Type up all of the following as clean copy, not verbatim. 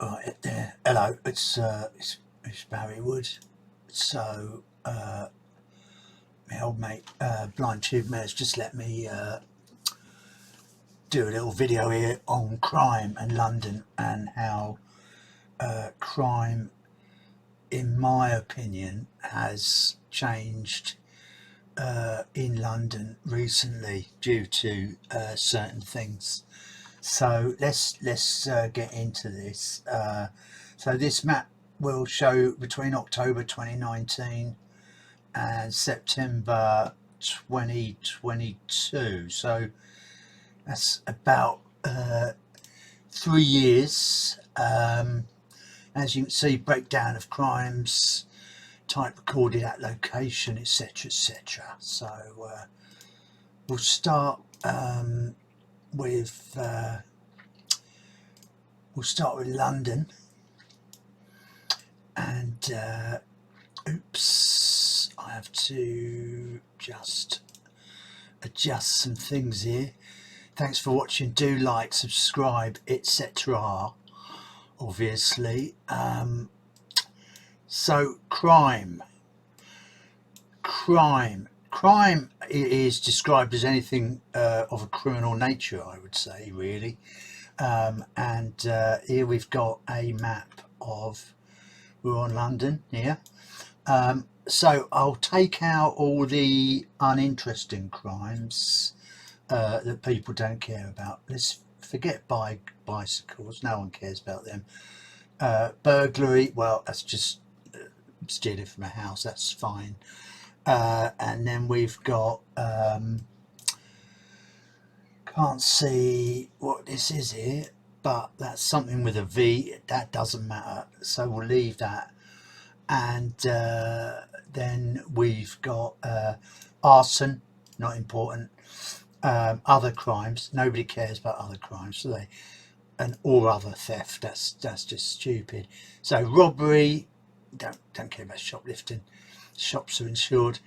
Right there. Hello, it's Barry Wood. So my old mate Blind Tube Mayor's just let me do a little video here on crime and London and how crime, in my opinion, has changed in London recently due to certain things. So let's get into this. So this map will show between October 2019 and September 2022. So that's about 3 years. As you can see, breakdown of crimes, type recorded at location, etc., etc. So we'll start with London, and oops, I have to just adjust some things here. Thanks for watching. Do like, subscribe, etc. Obviously. So crime is described as anything of a criminal nature, I would say, really. And here we've got a map of, we're on London here. So I'll take out all the uninteresting crimes that people don't care about. Let's forget bicycles, no one cares about them. Burglary, well, that's just stealing from a house, that's fine. And then we've got can't see what this is here, but that's something with a V, that doesn't matter, so we'll leave that. And then we've got arson, not important. Other crimes, nobody cares about other crimes, so they, and or other theft, that's just stupid. So robbery, don't care about shoplifting, shops are insured.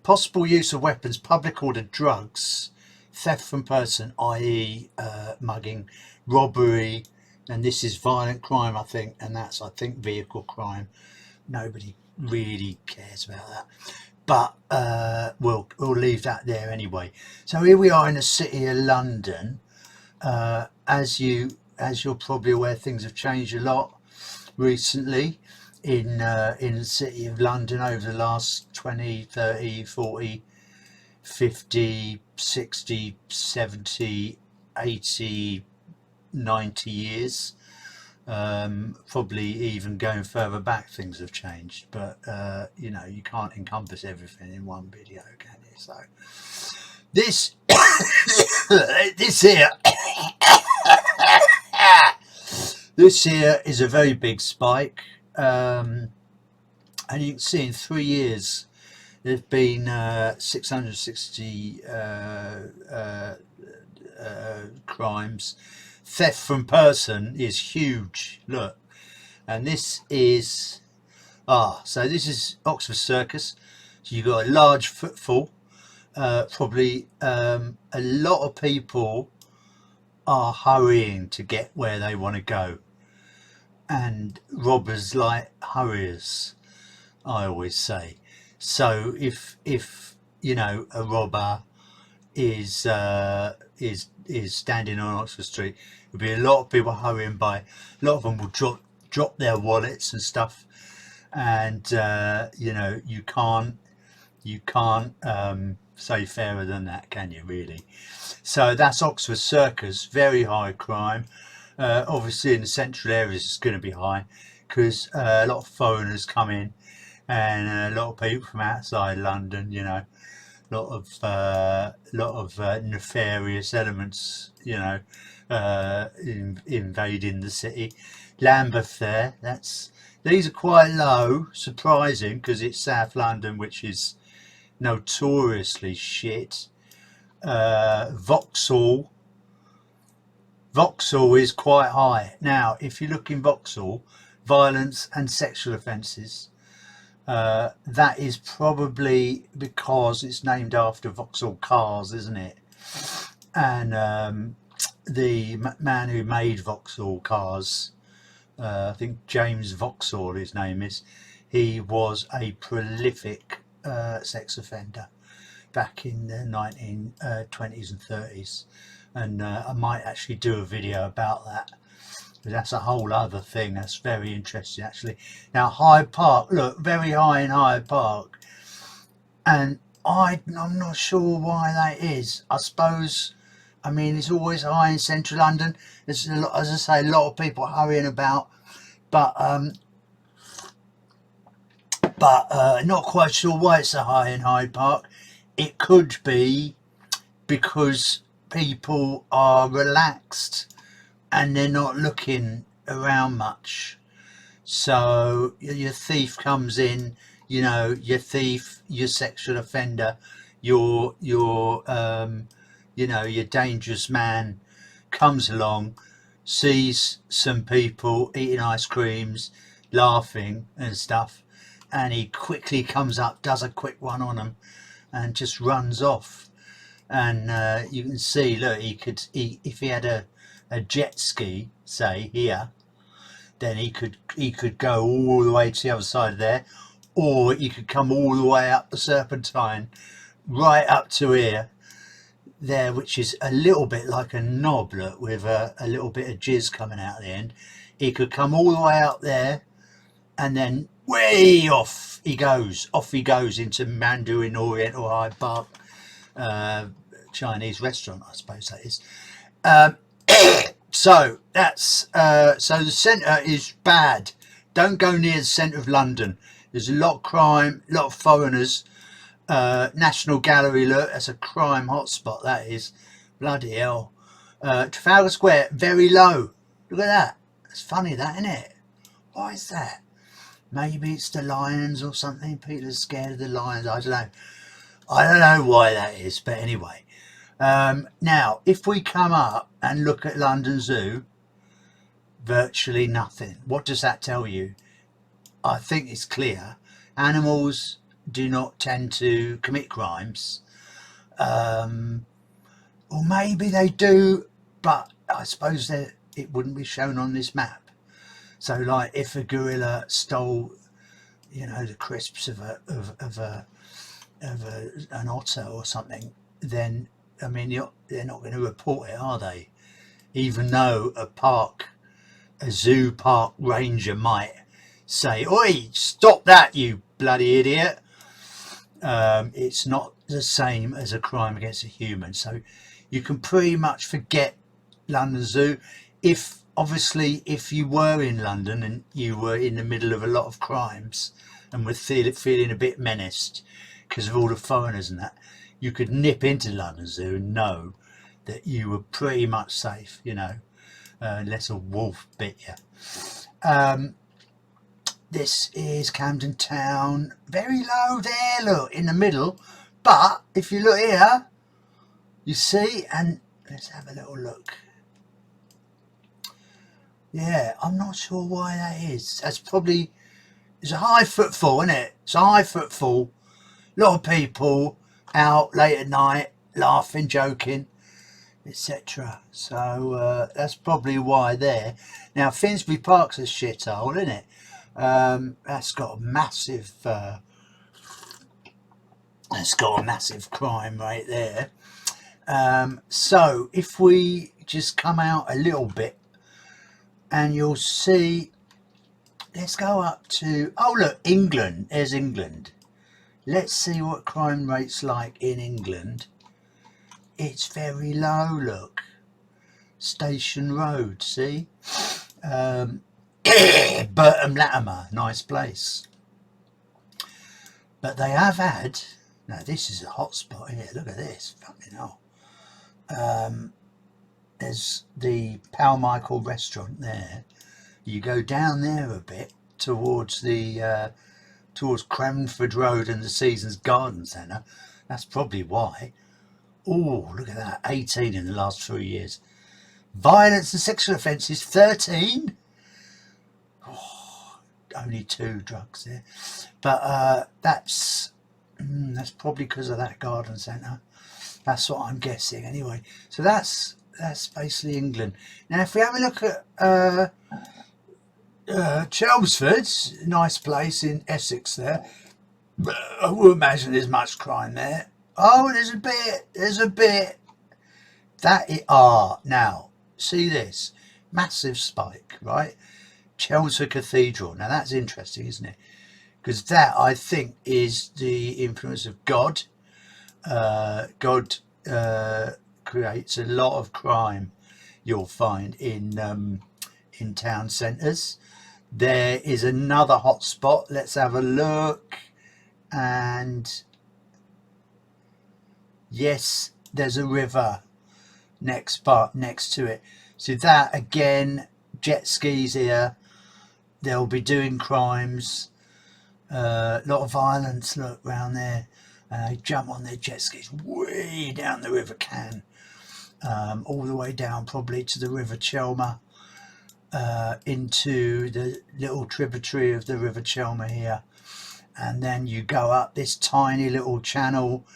Possible use of weapons, public ordered drugs, theft from person, i.e. mugging, robbery, and this is violent crime, I think, and that's, I think, vehicle crime. Nobody really cares about that, but we'll leave that there anyway. So here we are in the city of London. As you're probably aware, things have changed a lot recently in the city of London over the last 20, 30, 40, 50, 60, 70, 80, 90 years. Probably even going further back, things have changed, but you know, you can't encompass everything in one video, can you? So this this here is a very big spike, and you can see in 3 years there's been 660 crimes. Theft from person is huge, look, and this is so this is Oxford Circus, so you've got a large footfall. Probably a lot of people are hurrying to get where they want to go, and robbers like hurriers, I always say. So if you know, a robber is standing on Oxford Street, there'll be a lot of people hurrying by. A lot of them will drop their wallets and stuff, and you know, you can't say fairer than that, can you, really? So that's Oxford Circus, very high crime. Obviously in the central areas it's going to be high because a lot of foreigners come in, and a lot of people from outside London, you know, a lot of nefarious elements, you know, invading the city. Lambeth there, these are quite low, surprising, because it's South London, which is notoriously shit. Vauxhall is quite high. Now if you look in Vauxhall, violence and sexual offences, that is probably because it's named after Vauxhall cars, isn't it? And the man who made Vauxhall cars I think James Vauxhall, his name is. He was a prolific sex offender back in the 1920s and 30s, and I might actually do a video about that. But that's a whole other thing. That's very interesting, actually. Now, Hyde Park, look, very high in Hyde Park, and I'm not sure why that is. I suppose, I mean, it's always high in central London. There's a lot, as I say, a lot of people hurrying about, but not quite sure why it's so high in Hyde Park. It could be because people are relaxed and they're not looking around much. So your thief comes in, you know, your thief, your sexual offender, your you know, your dangerous man comes along, sees some people eating ice creams, laughing and stuff, and he quickly comes up, does a quick one on them, and just runs off. And you can see, look, if he had a jet ski, say here, then he could go all the way to the other side there, or he could come all the way up the Serpentine, right up to here, there, which is a little bit like a knob, look, with a little bit of jizz coming out at the end. He could come all the way up there, and then way off he goes into Mandarin Oriental Hyde Park, Chinese restaurant, I suppose that is. So that's so the centre is bad. Don't go near the centre of London. There's a lot of crime, a lot of foreigners. National Gallery, look, that's a crime hotspot, that is. Bloody hell. Trafalgar Square, very low. Look at that. It's funny, that, isn't it? Why is that? Maybe it's the lions or something. People are scared of the lions. I don't know. I don't know why that is, but anyway. Now, if we come up and look at London Zoo, virtually nothing. What does that tell you? I think it's clear. Animals do not tend to commit crimes. Or maybe they do, but I suppose that it wouldn't be shown on this map. So, like, if a gorilla stole, you know, the crisps of an otter or something, then I mean, they're not going to report it, are they? Even though a zoo park ranger might say, "Oi, stop that, you bloody idiot." It's not the same as a crime against a human. So you can pretty much forget London Zoo. If you were in London and you were in the middle of a lot of crimes and were feeling a bit menaced because of all the foreigners and that, you could nip into London Zoo and know that you were pretty much safe, you know, unless a wolf bit you. This is Camden Town, very low there, look, in the middle. But if you look here, you see, and let's have a little look. Yeah, I'm not sure why that is. That's probably, it's a high footfall, isn't it? It's a high footfall. A lot of people out late at night, laughing, joking, etc. So that's probably why there. Now, Finsbury Park's a shithole, isn't it? That's got a massive crime rate there. So if we just come out a little bit, and you'll see, let's go up to, oh look, England. There's England. Let's see what crime rate's like in England. It's very low, look. Station Road, see? Burton Latimer, nice place. But they have had, now this is a hot spot here, look at this, fucking hell. There's the Pal Michael restaurant there. You go down there a bit towards the towards Cranford Road and the Seasons Garden Centre. That's probably why. Oh, look at that, 18 in the last 3 years. Violence and sexual offences, 13. Oh, only 2 drugs there. But that's probably because of that garden centre. That's what I'm guessing anyway. So that's basically England. Now, if we have a look at Chelmsford, nice place in Essex there. I would imagine there's much crime there. Oh, there's a bit. That it are now. See this massive spike, right? Chelmsford Cathedral. Now that's interesting, isn't it? Because that I think is the influence of God. God creates a lot of crime. You'll find in town centres. There is another hot spot. Let's have a look. And yes, there's a river next to it. So that again, jet skis here. They'll be doing crimes. A lot of violence. Look round there. And they jump on their jet skis way down the River Can, all the way down probably to the River Chelmer, into the little tributary of the River Chelmer here. And then you go up this tiny little channel.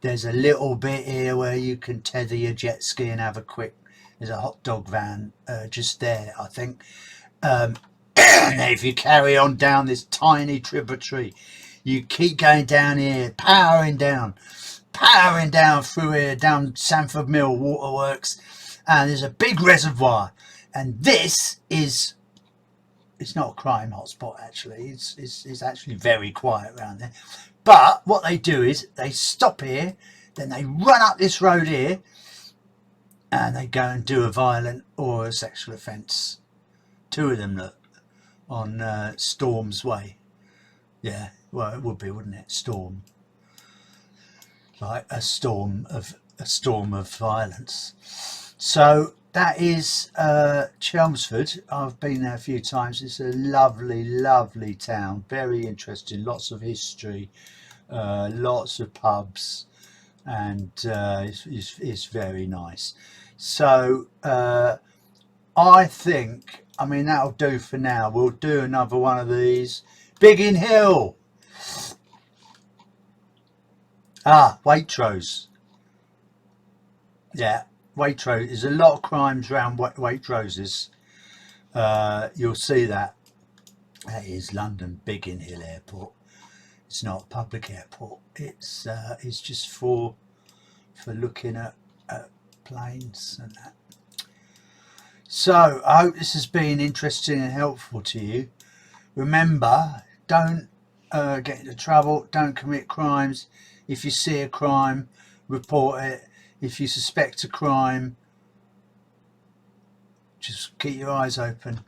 There's a little bit here where you can tether your jet ski and have a quick, there's a hot dog van just there, I think. And if you carry on down this tiny tributary, you keep going down here, powering down through here, down Sanford Mill Waterworks, and there's a big reservoir. And this is, it's not a crime hotspot actually, it's actually very quiet around there. But what they do is they stop here, then they run up this road here, and they go and do a violent or a sexual offence. Two of them, look, on Storm's Way. Yeah, well, it would be, wouldn't it? Storm, like a storm of violence. So that is Chelmsford. I've been there a few times. It's a lovely, lovely town. Very interesting. Lots of history, lots of pubs, and it's very nice. So I think, I mean, that'll do for now. We'll do another one of these. Biggin Hill. Waitrose. Yeah, Waitrose. There's a lot of crimes around Waitroses. You'll see that. That is London Biggin Hill Airport. It's not a public airport. It's just for looking at planes and that. So I hope this has been interesting and helpful to you. Remember, don't get into trouble. Don't commit crimes. If you see a crime, report it. If you suspect a crime, just keep your eyes open.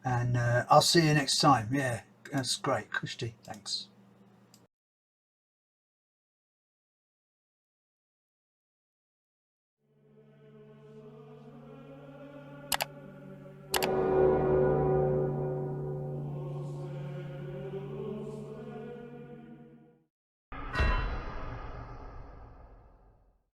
And I'll see you next time. Yeah, that's great. Kushti, thanks.